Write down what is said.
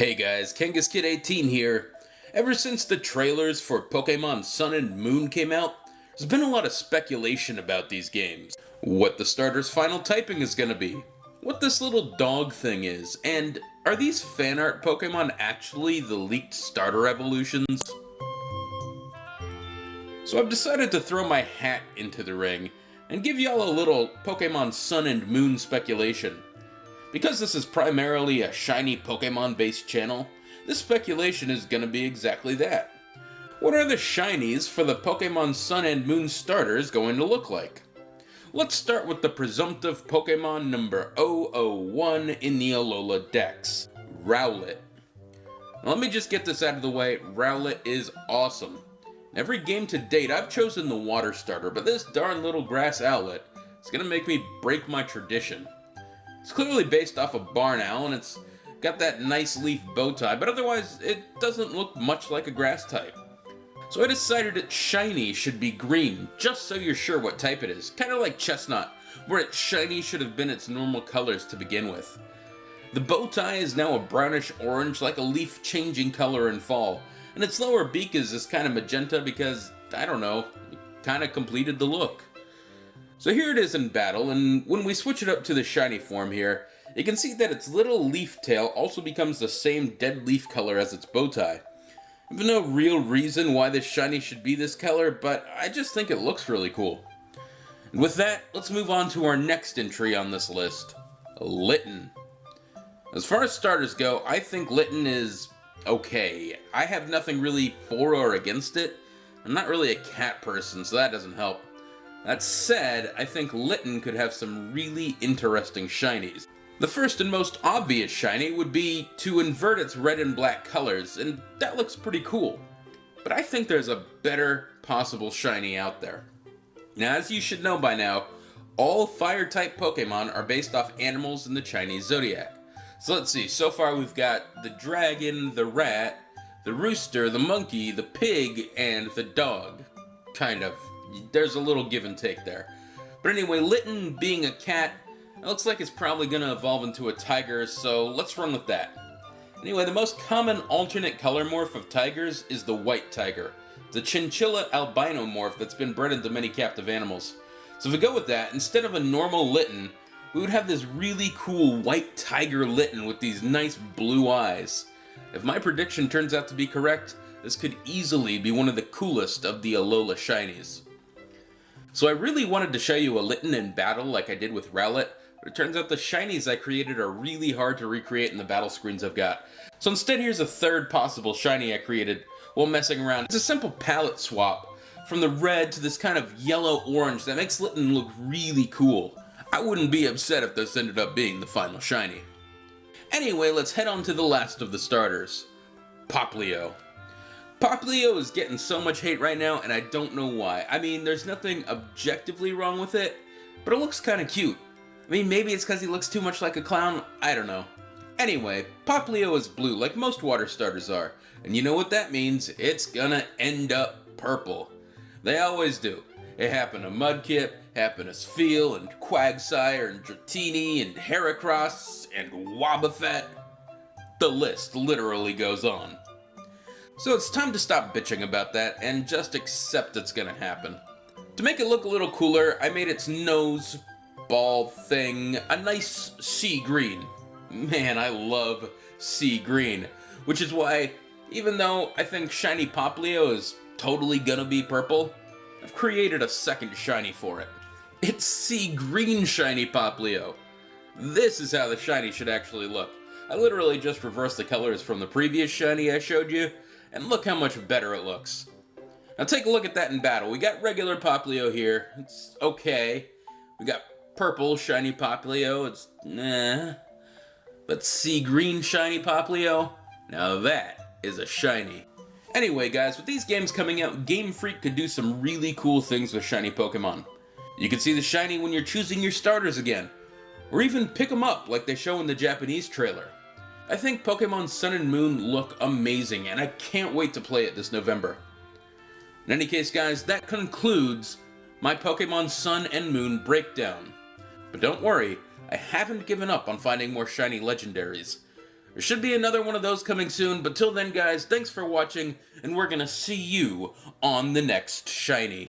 Hey guys, KangaskKid18 here. Ever since the trailers for Pokemon Sun and Moon came out, there's been a lot of speculation about these games. What the starter's final typing is gonna be, what this little dog thing is, and are these fan art Pokemon actually the leaked starter evolutions? So I've decided to throw my hat into the ring and give y'all a little Pokemon Sun and Moon speculation. Because this is primarily a shiny Pokemon based channel, this speculation is going to be exactly that. What are the shinies for the Pokemon Sun and Moon starters going to look like? Let's start with the presumptive Pokemon number 001 in the Alola Dex, Rowlett. Now let me just get this out of the way, Rowlett is awesome. In every game to date I've chosen the water starter, but this darn little grass owlet is going to make me break my tradition. It's clearly based off a barn owl, and it's got that nice leaf bow tie, but otherwise it doesn't look much like a grass type. So I decided its shiny should be green, just so you're sure what type it is. Kind of like Chestnut, where its shiny should have been its normal colors to begin with. The bow tie is now a brownish orange, like a leaf changing color in fall, and its lower beak is this kind of magenta because, I don't know, it kind of completed the look. So here it is in battle, and when we switch it up to the shiny form here, you can see that its little leaf tail also becomes the same dead leaf color as its bow tie. I have no real reason why this shiny should be this color, but I just think it looks really cool. And with that, let's move on to our next entry on this list, Litton. As far as starters go, I think Litton is okay. I have nothing really for or against it. I'm not really a cat person, so that doesn't help. That said, I think Litton could have some really interesting shinies. The first and most obvious shiny would be to invert its red and black colors, and that looks pretty cool. But I think there's a better possible shiny out there. Now, as you should know by now, all fire-type Pokemon are based off animals in the Chinese zodiac. So let's see, so far we've got the dragon, the rat, the rooster, the monkey, the pig, and the dog. Kind of. There's a little give and take there. But anyway, Litton being a cat, it looks like it's probably going to evolve into a tiger, so let's run with that. Anyway, the most common alternate color morph of tigers is the white tiger. It's a chinchilla albino morph that's been bred into many captive animals. So if we go with that, instead of a normal Litton, we would have this really cool white tiger Litton with these nice blue eyes. If my prediction turns out to be correct, this could easily be one of the coolest of the Alola shinies. So I really wanted to show you a Litton in battle like I did with Rowlett, but it turns out the shinies I created are really hard to recreate in the battle screens I've got. So instead, here's a third possible shiny I created while messing around. It's a simple palette swap from the red to this kind of yellow-orange that makes Litton look really cool. I wouldn't be upset if this ended up being the final shiny. Anyway, let's head on to the last of the starters, Popleo. Popleo is getting so much hate right now, and I don't know why. I mean, there's nothing objectively wrong with it, but it looks kind of cute. I mean, maybe it's because he looks too much like a clown, I don't know. Anyway, Popleo is blue, like most water starters are, and you know what that means? It's gonna end up purple. They always do. It happened to Mudkip, happened to Spheal, and Quagsire, and Dratini, and Heracross, and Wobbuffet. The list literally goes on. So it's time to stop bitching about that and just accept it's gonna happen. To make it look a little cooler, I made its nose ball thing a nice sea green. Man, I love sea green, which is why, even though I think shiny Popleo is totally gonna be purple, I've created a second shiny for it. It's sea green shiny Popleo. This is how the shiny should actually look. I literally just reversed the colors from the previous shiny I showed you, and look how much better it looks. Now take a look at that in battle. We got regular Popleo here. It's okay. We got purple shiny Popleo. It's nah. But sea green shiny Popleo? Now that is a shiny. Anyway guys, with these games coming out, Game Freak could do some really cool things with shiny Pokemon. You can see the shiny when you're choosing your starters again, or even pick them up like they show in the Japanese trailer. I think Pokemon Sun and Moon look amazing, and I can't wait to play it this November. In any case, guys, that concludes my Pokemon Sun and Moon breakdown. But don't worry, I haven't given up on finding more shiny legendaries. There should be another one of those coming soon, but till then, guys, thanks for watching, and we're gonna see you on the next shiny.